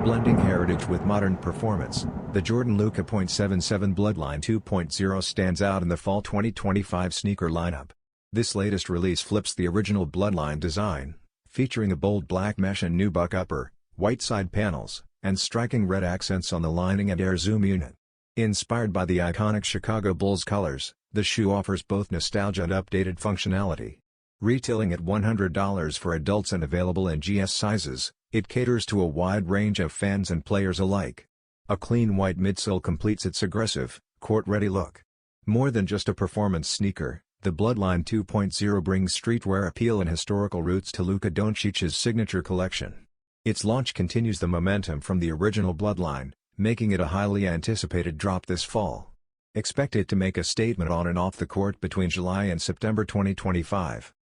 Blending heritage with modern performance, the Jordan Luka .77 Bloodline 2.0 stands out in the fall 2025 sneaker lineup. This latest release flips the original Bloodline design, featuring a bold black mesh and nubuck upper, white side panels, and striking red accents on the lining and air zoom unit. Inspired by the iconic Chicago Bulls colors, the shoe offers both nostalgia and updated functionality. Retailing at $100 for adults and available in GS sizes, it caters to a wide range of fans and players alike. A clean white midsole completes its aggressive, court-ready look. More than just a performance sneaker, the Bloodline 2.0 brings streetwear appeal and historical roots to Luka Dončić's signature collection. Its launch continues the momentum from the original Bloodline, making it a highly anticipated drop this fall. Expect it to make a statement on and off the court between July and September 2025.